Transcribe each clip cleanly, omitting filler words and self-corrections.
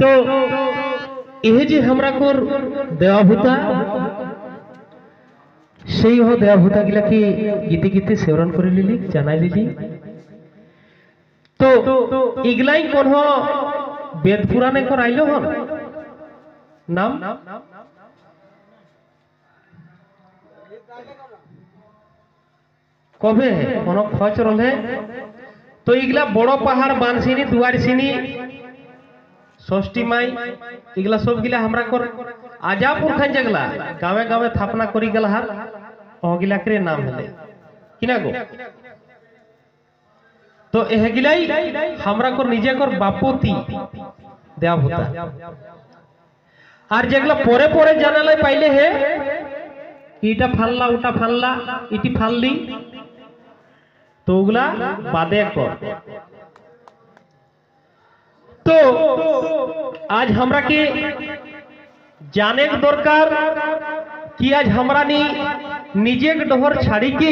तो यह जे हमरा कोर देवाभूता সেই हो देवाभूता गिला की गीते गीते सेवरन कर लिली जानाई लिली तो इगलाई कौन हो वेद पुराणे कर आइलो हन नाम कबे कौन खच रहे तो इगला बड़ो पहाड़ बानसिनी दुआरसिनी षष्ठी माई इगला सब गिला हमरा कर आजापुर खान जगला गावे गावे थापना करी गला हार अगिला करे नाम हले किना गो तो एह गिलाई हमरा कर निजे कर बापोती देवभूता और जगला परे परे जानाले पाइले है इटा फालला उटा फालला इटी फालली तो उगला बादे कर तो आज हमरा के जाने के दरकार कि आज हमरा नी निजे के डहर छाड़ी के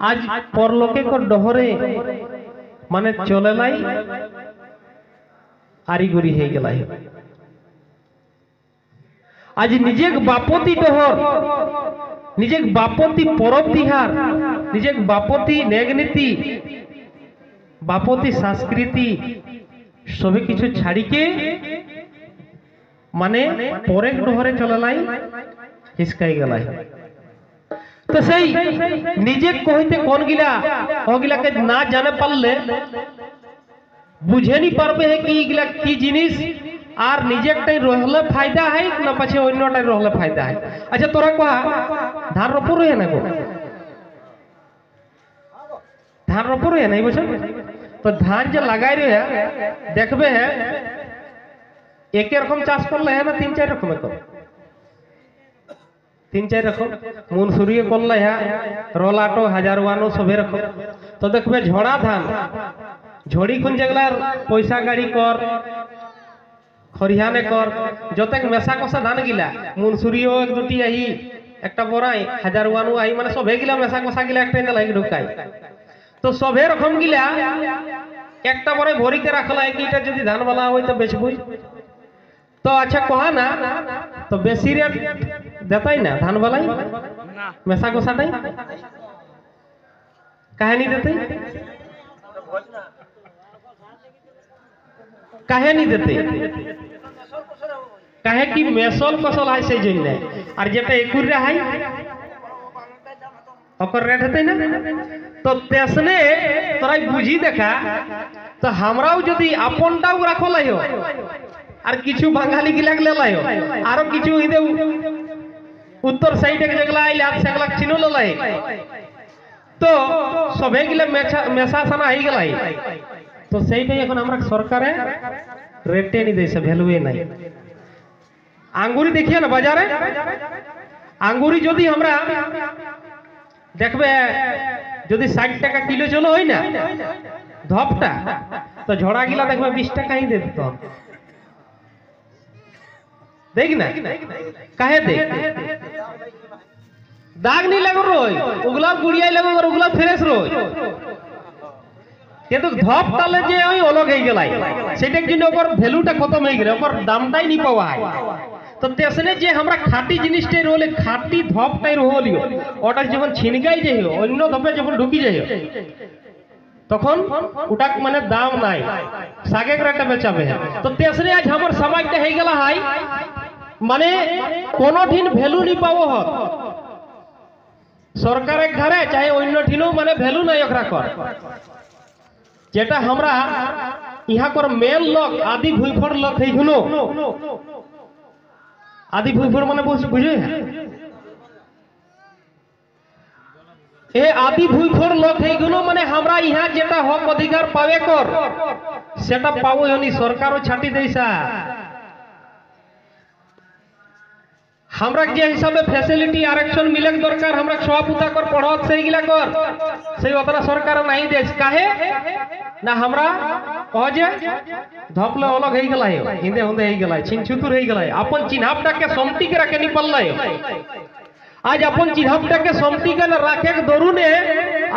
आज परलोके को डहरे माने चले लाई आरिगुरी हे गेलाई आज निजे के बापोती डहर निजे के बापोती परब तिहार निजे के बापोती नेगनीति बापोती संस्कृति सभी किछु छाड़ी के माने परे डहरे चले लाई हिसकाई गलाई तो सही निजे कहते कौन गिला अगिला के ना जाने पारले बुझे नहीं पारबे है कि इगला की जिनिस आर निजे टाइम रहले फायदा है ना पछे अन्य टाइम रहले फायदा है। अच्छा तोरा कहा धान रोपुर है ना गो धान रोपुर है नहीं बुझे तो धान जो लगाई रहे है देखबे है एक रकम चाष कर ले है ना तीन चार रकम तो तीन चार रकम मुनसुरी कर ले है रोलाटो हजारवानो सबे रकम तो देखबे झोड़ा धान झोड़ी खुन जगला पैसा गाड़ी कर खरिहाने कर जतेक मेसा कसा धान गिला मुनसुरियो एक दुटी आही एकटा बराई हजारवानो आही माने सबे गिला मेसा कसा गिला एकटा लाई ढुकाई तो सबे रकम गिला एकटा बराई भरी के रखला है कि इटा यदि धान वाला होय तो बेचबुई तो अच्छा कहा ना तो बेसी रेट देताई ना धान वाला मेसा कसा नहीं काहे नहीं देते काहे नहीं देते काहे कि मेसल कसल है से जन्ने और जेटा एकुरा है ओकर रेट हेतै ना तो तेसने तोरा बुझी देखा तो हमराও যদি আপনটাও রাখলাই हो আর কিছু বাঙালি গিলাক লেলাই हो আরো কিছু ইদে उत्तर साइड के जगला आइले आप सेगला चिनो ललाई तो सबे गिला मेसा साना ही गलाई तो সেইটাই এখন আমরা সরকারে রেটে নি দেইছে ভ্যালুই নাই আঙ্গুরি দেখিয়ে না বাজারে আঙ্গুরি যদি আমরা দেখবে যদি 60 টাকা কিলো চলো হয় না ধপটা তো ঝড়া গিলা দেখবে 20 টাকা ही दे দিত देख ना काहे देख दाग नहीं लगो रोय उगला गुड़िया लगो और उगला फ्रेश रोय কিন্তু ধপ তালে যে ওই অলগ হয়ে গেলাই সেটা কিন্তু ওর ভ্যালুটা খতম হয়ে গেল ওর দামটাই নি পাওয়া হয় তো তেসনে যে আমরা খাঁটি জিনিসটাই রলে খাঁটি ধপটাই রহলিও ওটা যখন ছিনগাই যাই অন্য ধপে যখন ঢুকি যাই তখন ওটা মানে দাম নাই সাগে রেটে বেচাবে তো তেসনে আজ আমার সমাজটা হয়ে গেল হাই মানে কোনো দিন ভ্যালু নি পাবো হত সরকারের ঘরে চাই অন্য দিনও মানে ভ্যালু নাই ওকরা কর যেটা আমরা ইহা কর মেল লোক আদি ভুইফড় লোক হেইগুলো আদি ভুইফড় মানে বুঝে এ আদি ভুইফড় লোক হেইগুলো মানে আমরা ইহা যেটা হক অধিকার পাবে কর সেটা পাবো হনি সরকারও ছাটি দেইসা हमरा जे हिसाबे फैसिलिटी आरक्षण मिले दरकार हमरा सभापुता कर पढ़त से गिला कर से ओतना सरकार नहीं देस काहे ना हमरा कह जे धपले अलग हे गेला है हिंदे हुंदे हे गेला छिनछुतुर हे गेला अपन चिन्हापटा के समटी के रखे निपलला है आज अपन चिन्हापटा के समटी के राखे के दरुने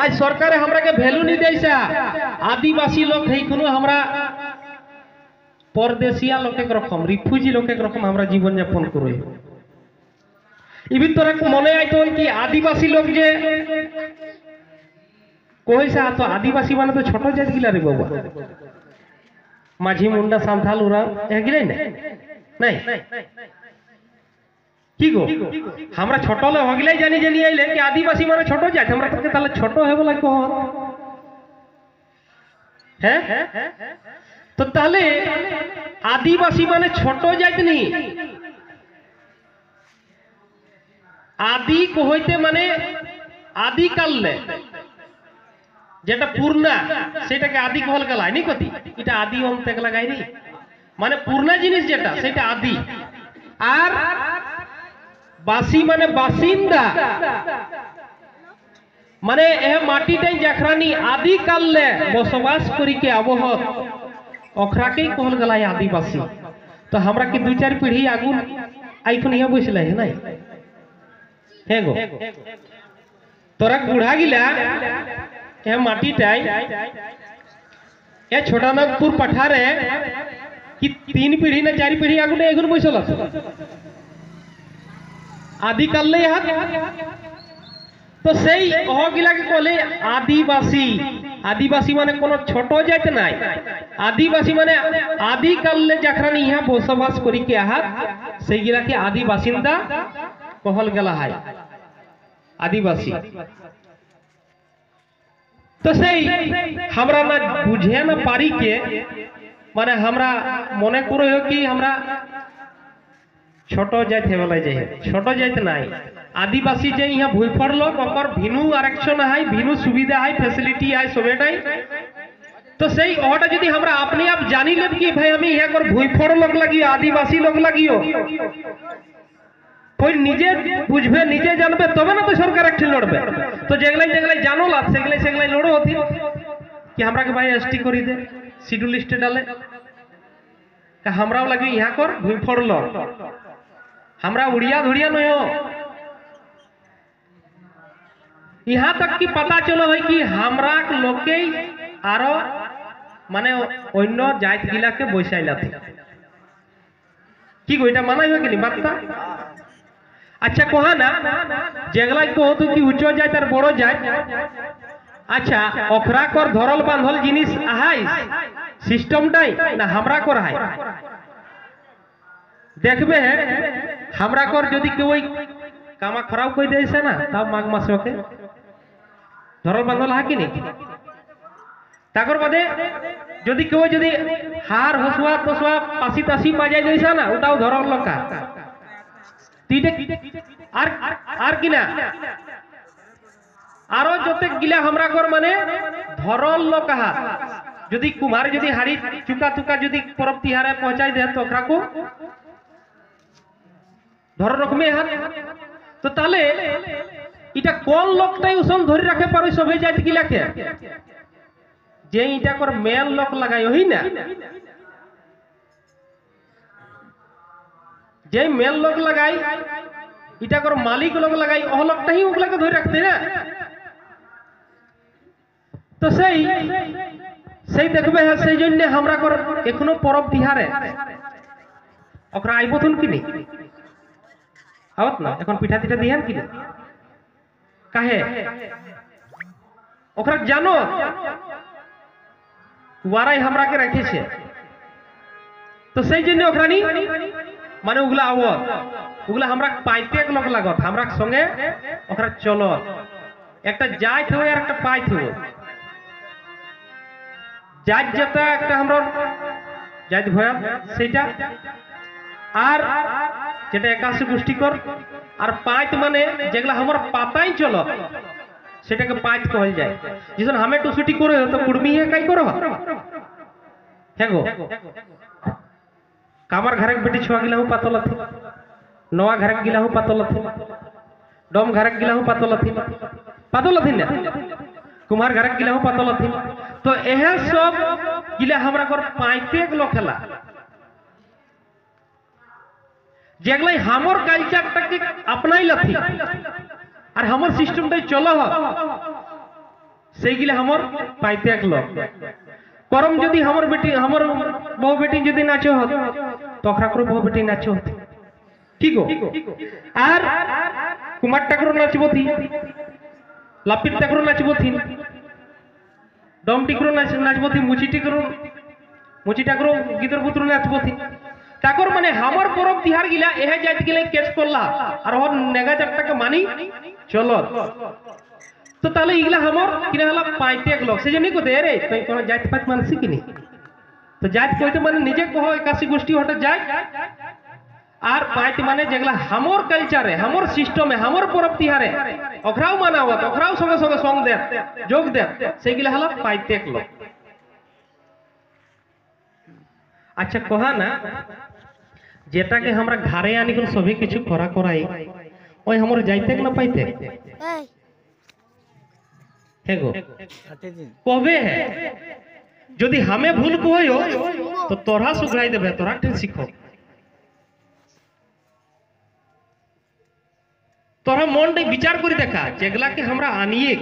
आज सरकार हमरा के वैल्यू नहीं देसा आदिवासी लोग हे कोनो हमरा परदेशिया लोक एक रकम रिफ्यूजी लोक एक रकम हमरा जीवन यापन करे इ ভিতরে মনে আইতো কি আদিবাসী লোক যে কইসা তো আদিবাসী মানে তো ছোট জাত গিলা রে বাবা মাঝি মুন্ডা সান্থাল ওরা এগিলাই না নাই কি গো আমরা ছোট লোক হগিলাই জানি জানি আইলে কি আদিবাসী মানে ছোট জাত আমরা তো তাহলে ছোট হবে লাগে কোন হ্যাঁ তো তাহলে আদিবাসী মানে ছোট জাত নি আদি কইতে মানে আদি কালে যেটা পূর্ণা সেটাকে আদি কহল গেলায় নি কতি এটা আদি অন্তে লাগাই নি মানে পূর্ণা জিনিস যেটা সেটা আদি আর বাসি মানে বাসিন্দা মানে এ মাটিটাই জাখরানি আদি কালে বসবাস করিকে আবহত অখরাকেই কহল গেলায় আদিবাসী তো আমরা কি দুই চার পিढ़ी আগুন আইখন ইয়া বসলে है নাই হ্যাঁ গো তোরা বুড়া গিলা এ মাটিটাই এ ছোটানাগপুর পাঠারে কি তিন পিढ़ी না চার পিढ़ी আগুনে এগুন বসল আছে আদি কালে হাত তো সেই অহগিলাকে বলে আদিবাসী আদিবাসী মানে কোন ছোট জাত নাই আদিবাসী মানে আদি কালে জাখরানি ইহা বসবাস করি কে আহাত সেইগিলাকে আদি বাসিন্দা কহল গেলা হয় আদিবাসী তো সেই আমরা না বুঝে না পারি কে মানে আমরা মনে করে কি আমরা ছোট জাত হেবলা যাই ছোট জাত নাই आदिवासी जे यहाँ भूल पड़ल ओकर भिनु आरक्षण है भिनु सुविधा है फैसिलिटी है सबेटाई तो सही ओटा यदि हमरा अपने आप जानी लेब कि भाई हम यहाँ कर भूल पड़ लोग लगियो आदिवासी लोग लगियो कोई निजे बुझबे निजे जानबे तबे ना तो सरकार एक लड़बे तो जेगलाई जानो ला सेगलाई लड़ो होती कि हमरा के भाई एसटी करी दे शिड्यूल लिस्ट डाले का हमराও लगी यहाँ कर भूल पड़ल हमरा उड़िया धुड़िया नहीं हो यहाँ तक कि पता चलो है कि हमरा लोके आरो माने अन्य जात गिला के बसाइला थी कि गोइटा माना है कि बातटा अच्छा कहा ना जेगला को तो कि उच्च जात और बड़ जात अच्छा ओखरा कर धरल बांधल जिनिस आहाई सिस्टमटाई ना हमरा कर है देखबे हमरा कर यदि कोई कामा खराब कोई देसे ना तब माघ मास ओके ধরল বাঁধল হা কি নি তাকর বাদে যদি কেউ যদি হার হসুয়া তসুয়া পাশি তাসি বাজাই দিয়েছে না ওটাও ধরল লঙ্কা আর কি না আরো যত গিলা हमरा কর মানে ধরল লঙ্কা যদি কুমার যদি হাড়ি চুকা চুকা যদি পরব তিহারে পৌঁছাই দে তো ওকরা কো ধর রকমে হাত তো তাহলে এটা কোন লোকটাই উসন ধরে রাখে পারে সবে জাত গিলাকে যে এটা কর মেল লোক লাগাই হই না যে মেল লোক লাগাই এটা কর মালিক লোক লাগাই ও লোকটাই ওগুলাকে ধরে রাখতে না তো সেই দেখবে সেই জন্য আমরা কর এখনো পরব তিহারে ওকরা আইবতুন কি নি आवत ना এখন পিঠা টিঠা দিয়ান কি काहे ओकरा जानो वाराई हमरा के रखी छे तो सही जन्य ओकरा नी माने उगला आवत उगला हमरा पाइते लोग लागत हमरा संगे ओकरा चलो একটা जात हो আর একটা পাইত हो जात যেটা একটা আমরা জাত ভয়া সেটা আর যেটা একাশি গোষ্ঠীকর আর পাইত মানে যেগুলা हमर पाताई चलो সেটাকে পাইত कहल जाए जिसन हमें टुसुटी करे तो कुड़मी है काई करो है गो कामर घर के बेटी छुआ गिला हूं पातल थी नवा घर के गिला हूं पातल थी डोम घर के गिला हूं पातल थी ना कुमार घर के गिला हूं पातल थी तो एह सब गिला हमरा कर पाइते लोग खेला जेगलाई हमर कल्चरटाके अपनाई लथी और हमर सिस्टमटाई चलो ह सेगिले हमर पाइते लोग परम यदि हमर बेटी हमर बहु बेटी यदि नाचो होत तो ओकरा करो बहु बेटी नाचो होत ठीक हो आर कुमार ठाकुर नाचबो थी लापित ठाकुर नाचबो थी डम ठाकुर नाचबो थी मुची ठाकुर गिदर पुत्र नाचबो थी ठाकुर माने हमर परब तिहार गिला एहे जात गिला केस करला और हर नेगा जट्टा के मानी चलो तो ताले इगला हमर किना हला पाइते एक लोग से जनी को दे रे तो कोन जात पात मानसी किनी तो जात कोइते माने निजे कहो एकासी गोष्ठी हट जाय आर पाइते माने जेगला हमर कल्चर है हमर सिस्टम है हमर परब तिहार है ओखराव मानावत ओखराव संगे संगे संग दे जोग दे से गिला हला पाइते एक लोग अच्छा कहा ना जेटा के हमरा घरे आनी कोन सभी किछु करा कराई ओय हमर जाइते न पाइते हेगो कहबे है यदि हमें भूल कहयो तो तोरा सुधराई देबे तोरा टेन सीखो तोरा मन दे विचार करी देखा जेगला के हमरा आनिए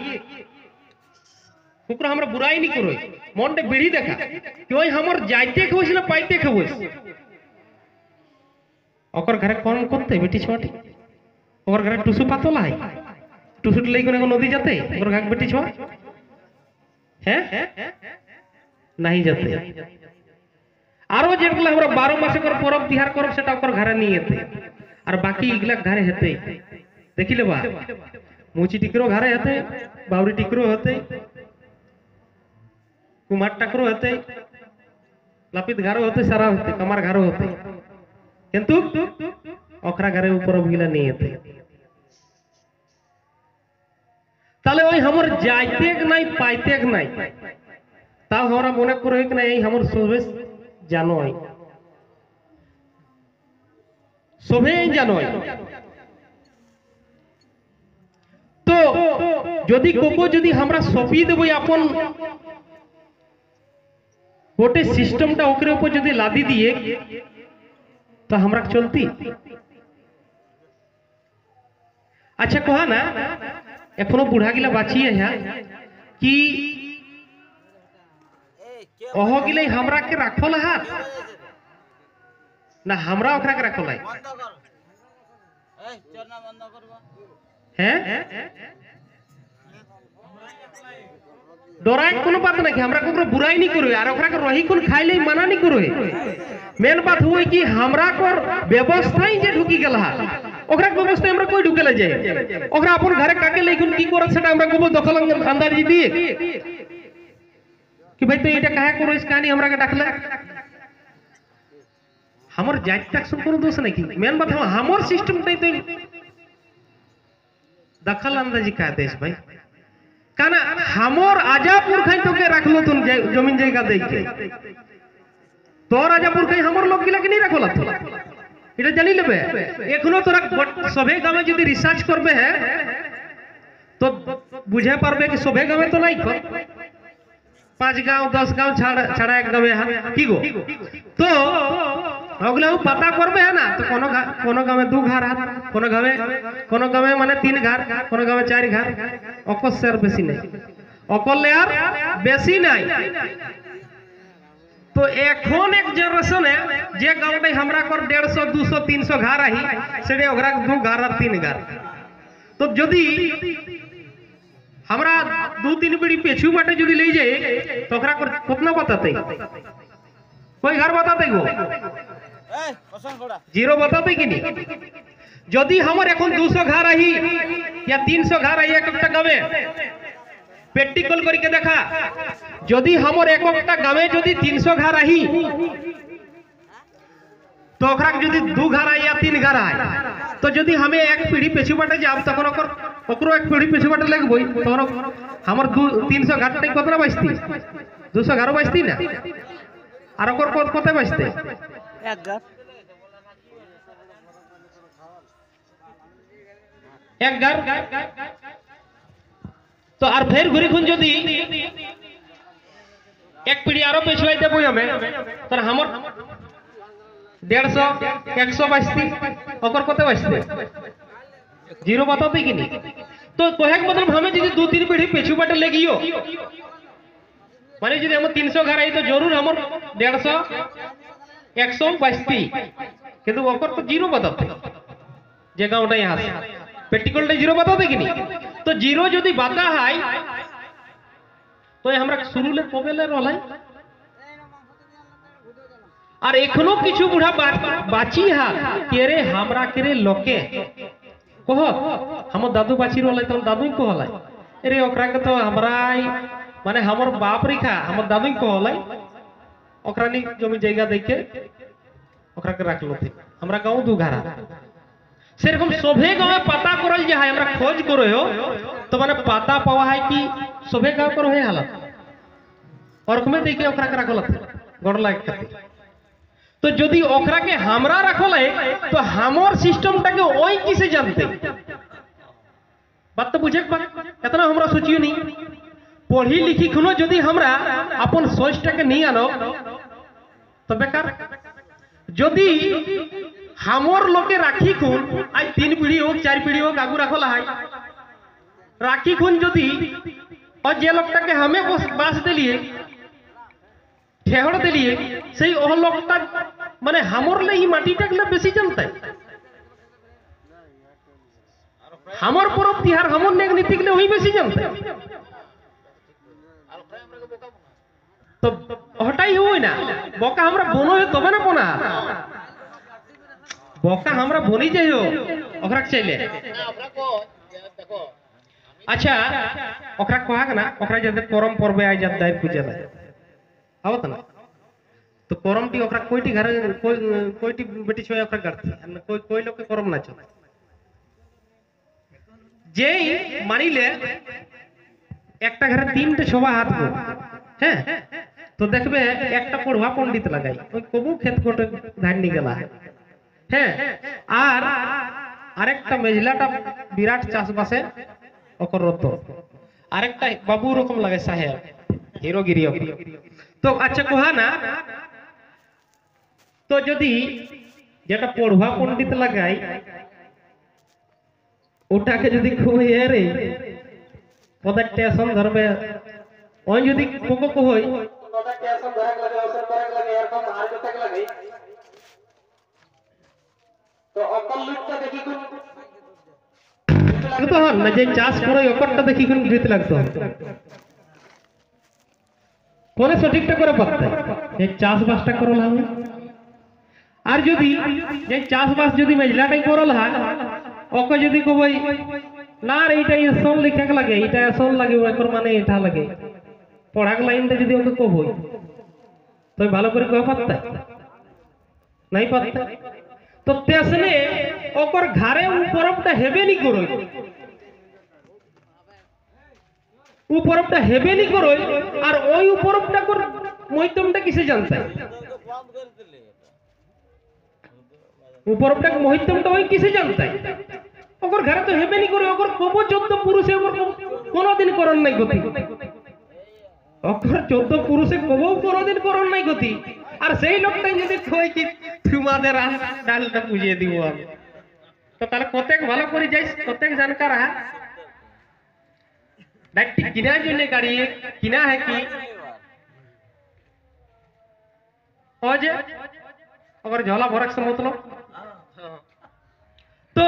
ओकरा हमरा बुराई नहीं करो मन दे बेड़ी देखा कि ओय हमर जाइते खबस ना पाइते खबस ओकर घरे कौन करते बेटी छोटी ओकर घरे टुसु पातला है टुसु लई कोने नदी जाते ओकर घाक बेटी छो हैं नहीं जाते आरो जेगला हमरा 12 मास कर परब तिहार करब सेटा ओकर घरे नहीं हेते और बाकी इगला घरे हेते देखि लेबा मुची टिकरो घरे हेते बावरी टिकरो हेते कुमार ठाकुर होते लापित घरो होते सारा होते कमार घरो होते किंतु ओखरा घरे ऊपर गिला नहीं होते ताले ओई हमर जाइते के नहीं पाइते के नहीं ता हमरा मने करे के नहीं हमर सोबे जानो है सोबे जानो है तो यदि कोको यदि हमरा सपी देबो अपन गोटे सिस्टमटा ओकरे ऊपर यदि लादी दिए तो हमरा चलती अच्छा कहा ना एखनो बूढ़ा गिला बाची है यहाँ कि ओहो गिले हमरा के राखल हाथ ना हमरा ओकरा के राखल है डराय कोनो बात नहीं हमरा को बुराई नहीं करो यार ओकरा के रही कोन खाइ ले मना नहीं करो मेन बात हुई कि हमरा कोर व्यवस्था ही जे ढुकी गेल हा ओकरा के व्यवस्था हमरा कोई ढुकेला जाय ओकरा अपन घरे काके ले कोन की करत सेटा हमरा को दखल अंदर जी दिए कि भाई तो एटा काहे करो इस कहानी हमरा के डाकला हमर जात तक सब कोनो दोष नहीं की मेन बात हमर सिस्टम तै तो दखल अंदाजी का देश भाई काना हमर आजापुर खाई तो के रखलो तुम जमीन जायगा दे के तोर आजापुर खाई हमर लोग गिला के नहीं रखला এটা জানি লেবে এখনো তোরা সবে গ্রামে যদি রিসার্চ করবে তো বুঝে পারবে কি সবে গ্রামে তো নাই 5 गांव 10 गांव ছাড়া এক গ্রামে কি গো তো ওগুলা पता করবে না তো কোন গ্রামে 2 ঘর কোন গ্রামে মানে 3 ঘর কোন গ্রামে 4 ঘর অকস্যার বেশি নাই অকলে আর বেশি নাই तो एखन एक जनरेशन है जे गांव हमरा कर 150 200 300 घर आही सेडे ओकरा 2 घर और 3 घर तो यदि हमरा 2-3 पीढ़ी पेछू बाटे यदि ले जाए तो ओकरा कर कितना बताते कोई घर बताते गो जीरो बताते कि नहीं यदि हमर एखन 200 घर आही या 300 घर आही एकटा गावे प्रेक्टिकल करके देखा यदि हमर एकटा गावे यदि 300 घर आही तो ओकरा यदि 2 घर आए या 3 घर आए तो यदि हमें एक पीढ़ी पेछू बाटे जाब तखन ओकरो एक पीढ़ी पेछू बाटे लगबई तो हमर 300 घर तक कितना बचती 200 घर बचती ना और ओकर कते बचते एक घर तो और फिर घुरी खुन यदि एक पीढ़ी आरो पेछुआई देबो हमें तो हमर 150 100 बचती ओकर कते बचते जीरो बताते कि नहीं तो कहे मतलब हमें यदि 2-3 पीढ़ी पेछू बाटे ले गियो माने যদি हम 300 घर आई तो जरूर हम 150 100 बचती किंतु ओकर तो जीरो बताते जे गाँवटा यहाँ से प्रैक्टिकल जीरो बताते कि नहीं तो जीरो यदि बाता है तो हमरा शुरू ले कबेले रहलाई और एखनो किछु बुढ़ा बाची है केरे हमरा केरे लोके कह हम दादू बाची रहलाई तो दादू कहलाई अरे ओकरा के तो हमरा माने हमर बाप रेखा हमर दादू कहलाई ओकरा नि जमी जगह देखे ओकरा के राखलो थे हमरा गाँव दू घरा सेरकम सभे गाँव में पता करल जे है हमरा खोज करो हो तो माने पता पावा है कि सभे गाँव पर है हालत और कमे देखे ओकरा के राखल थे गड़ लाग खातिर तो यदि ओकरा के हमरा रखल है तो हमर सिस्टम टा के ओई किसे जानते बात तो बुझे इतना हमरा सोचियो नहीं पढ़ी लिखी खुनो यदि हमरा अपन सोच टा के नहीं आनो तो बेकार यदि हमर लोके राखी खुन आज 3 पीढ़ी हो 4 पीढ़ी हो आगू रखल है राखी खुन यदि और जे लोकटा के हमें बास दिलिए ठेहड़ दिलिए सही ओह लोकटा माने हमर ले ई माटीटा के बेसी जानते हमर पर्व तिहार हमर नेक नीति के वही बेसी जानते तो हटाई हुई ना बोका हमरा बोनो है तबे ना बोना बोका हमरा बोनी जाइयो ओकरा के चले अच्छा ओकरा कहा ना ओकरा जदे परम पर्व आ जात दाई पूजा ला आवत ना तो करम टी ओकरा कोईटी घर कोईटी बेटी छय ओकरा करती कोई लोग के करम ना चले जे मानी ले एकटा घरे 3टे छबा हाथ को हैं तो देखबे एकटा पढ़वा पंडित लगाई ओई कबू खेत कोटे धान निकला है हैं আর আরেকটা মেজলাটা বিরাট চাষবাসে ওকর রত আরেকটা বাবু রকম লাগে সাহেব হিরোগিরি তো আচ্ছা কোহা না তো যদি যেটা পড়ুয়া পণ্ডিত লাগাই ওটাকে যদি খুব এরে পদা টেনশন ধরবে ওই যদি কোকো কই পদা টেনশন ধরে লাগে অবসর করে লাগে এরকম আর যেতে লাগে তো অকল লুটটা দেখি কোন লাগতো না যে চাষ করে ওকরটা দেখি কোন গীত লাগতো কোনে সঠিকটা করে পারতে এই চাষবাসটা করল আমি আর যদি এই চাষবাস যদি মেজলাটাই করল হয় ওকে যদি কই না এইটা এসন লিখা লাগে এটা এসন লাগে ওকর মানে এটা লাগে পড়াক লাইনটা যদি ওকে কই তো ভালো করে কই পারতে নাই পারতে তো তেসনে ওকর ঘরে উপরটা হেবে নি করই উপরটা হেবে নি করই আর ওই উপরটা কর মহিতমটা কিসে জানতে উপরটা মহিতমটা ওই কিসে জানতে ওকর ঘরে তো হেবে নি করই ওকর কব 14 পুরুষে ওকর কোনদিন করন নাই গতি ওকর 14 পুরুষে কব কোনদিন করন নাই গতি আর সেই লোকটা যদি কই কি তোমাদের ডালটা বুঝিয়ে দিব আমি তো তাহলে কতক ভালো করে যাইস কতক জানকার है डायरेक्ट किना जोने गाड़ी किना है कि और अगर झोला भरक से मतलब तो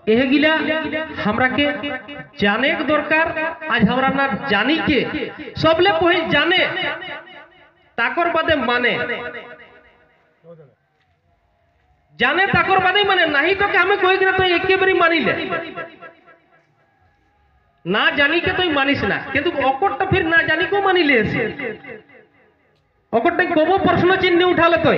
यह गिला हमरा के जाने के दरकार आज हमरा ना जानी के सबले पहिले जाने ताकर बादे माने जाने ताकर बादे माने नहीं तो कि हमें कोई ना तो एक के बारी मानी ले ना जानी के तो मानिस ना किंतु अकटटा फिर ना जानी को मानी ले अकटटा कबो प्रश्न चिन्ह उठाले तो